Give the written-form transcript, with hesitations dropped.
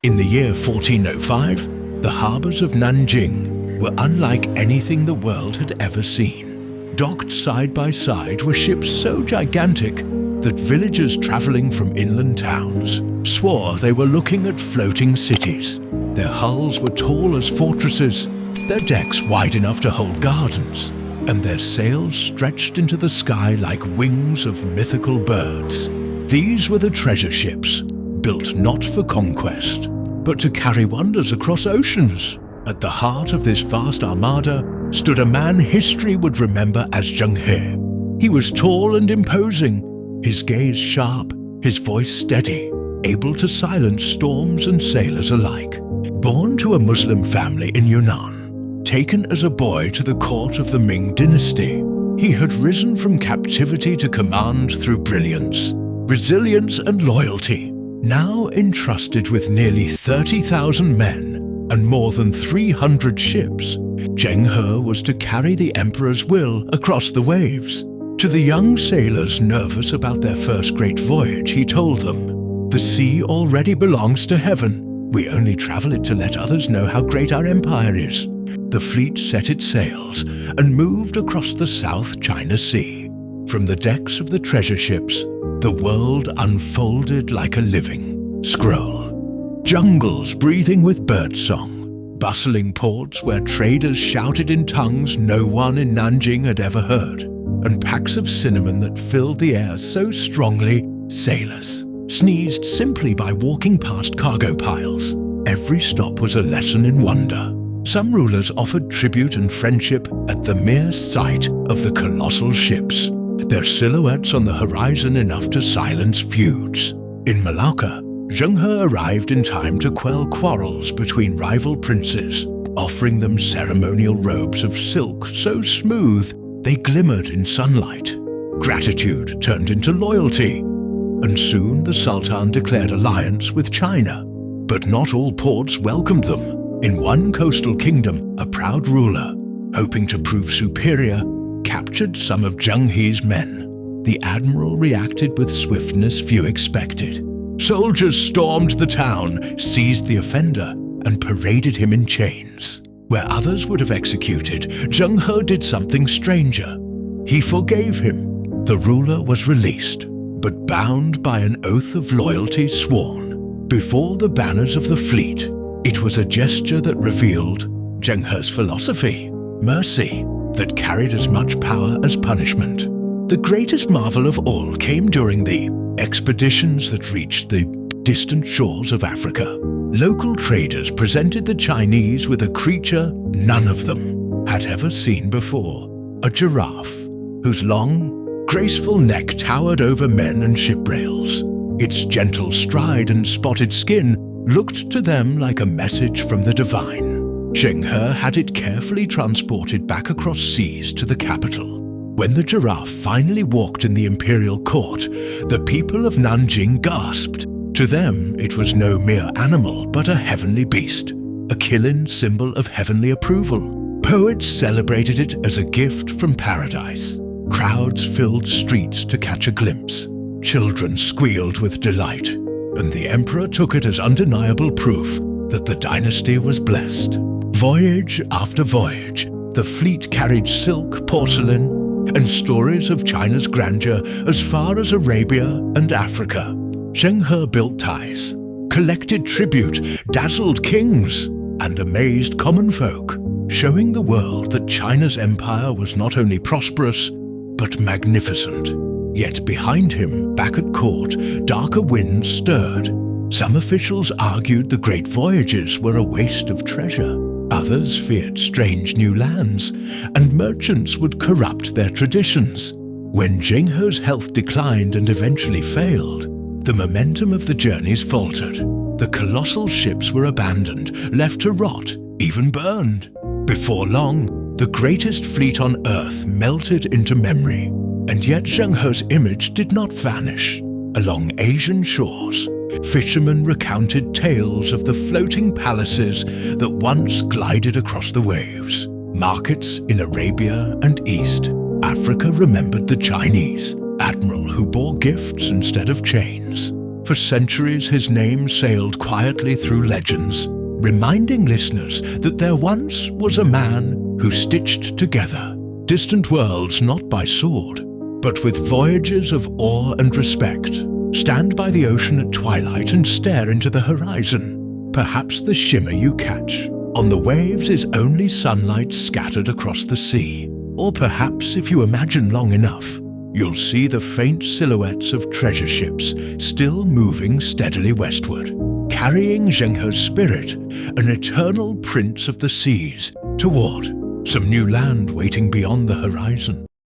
In the year 1405, the harbours of Nanjing were unlike anything the world had ever seen. Docked side by side were ships so gigantic that villagers travelling from inland towns swore they were looking at floating cities. Their hulls were tall as fortresses, their decks wide enough to hold gardens, and their sails stretched into the sky like wings of mythical birds. These were the treasure ships, built not for conquest, but to carry wonders across oceans. At the heart of this vast armada stood a man history would remember as Zheng He. He was tall and imposing, his gaze sharp, his voice steady, able to silence storms and sailors alike. Born to a Muslim family in Yunnan, taken as a boy to the court of the Ming dynasty, he had risen from captivity to command through brilliance, resilience and loyalty. Now entrusted with nearly 30,000 men and more than 300 ships, Zheng He was to carry the emperor's will across the waves. To the young sailors nervous about their first great voyage, he told them, "The sea already belongs to heaven. We only travel it to let others know how great our empire is." The fleet set its sails and moved across the South China Sea. From the decks of the treasure ships, the world unfolded like a living scroll. Jungles breathing with birdsong, bustling ports where traders shouted in tongues no one in Nanjing had ever heard, and packs of cinnamon that filled the air so strongly sailors sneezed simply by walking past cargo piles. Every stop was a lesson in wonder. Some rulers offered tribute and friendship at the mere sight of the colossal ships, their silhouettes on the horizon enough to silence feuds. In Malacca, Zheng He arrived in time to quell quarrels between rival princes, offering them ceremonial robes of silk so smooth they glimmered in sunlight. Gratitude turned into loyalty, and soon the Sultan declared alliance with China. But not all ports welcomed them. In one coastal kingdom, a proud ruler, hoping to prove superior, captured some of Zheng He's men. The admiral reacted with swiftness few expected. Soldiers stormed the town, seized the offender, and paraded him in chains. Where others would have executed, Zheng He did something stranger. He forgave him. The ruler was released, but bound by an oath of loyalty sworn before the banners of the fleet. It was a gesture that revealed Zheng He's philosophy, mercy, that carried as much power as punishment. The greatest marvel of all came during the expeditions that reached the distant shores of Africa. Local traders presented the Chinese with a creature none of them had ever seen before, a giraffe, whose long, graceful neck towered over men and ship rails. Its gentle stride and spotted skin looked to them like a message from the divine. Zheng He had it carefully transported back across seas to the capital. When the giraffe finally walked in the Imperial court, the people of Nanjing gasped. To them, it was no mere animal, but a heavenly beast, a Qilin symbol of heavenly approval. Poets celebrated it as a gift from paradise. Crowds filled streets to catch a glimpse. Children squealed with delight, and the emperor took it as undeniable proof that the dynasty was blessed. Voyage after voyage, the fleet carried silk, porcelain, and stories of China's grandeur as far as Arabia and Africa. Zheng He built ties, collected tribute, dazzled kings, and amazed common folk, showing the world that China's empire was not only prosperous, but magnificent. Yet behind him, back at court, darker winds stirred. Some officials argued the great voyages were a waste of treasure. Others feared strange new lands, and merchants would corrupt their traditions. When Zheng He's health declined and eventually failed, the momentum of the journeys faltered. The colossal ships were abandoned, left to rot, even burned. Before long, the greatest fleet on Earth melted into memory. And yet Zheng He's image did not vanish. Along Asian shores, fishermen recounted tales of the floating palaces that once glided across the waves. Markets in Arabia and East Africa remembered the Chinese admiral who bore gifts instead of chains. For centuries, his name sailed quietly through legends, reminding listeners that there once was a man who stitched together distant worlds not by sword, but with voyages of awe and respect. Stand by the ocean at twilight and stare into the horizon. Perhaps the shimmer you catch on the waves is only sunlight scattered across the sea. Or perhaps, if you imagine long enough, you'll see the faint silhouettes of treasure ships still moving steadily westward, carrying Zheng He's spirit, an eternal prince of the seas, toward some new land waiting beyond the horizon.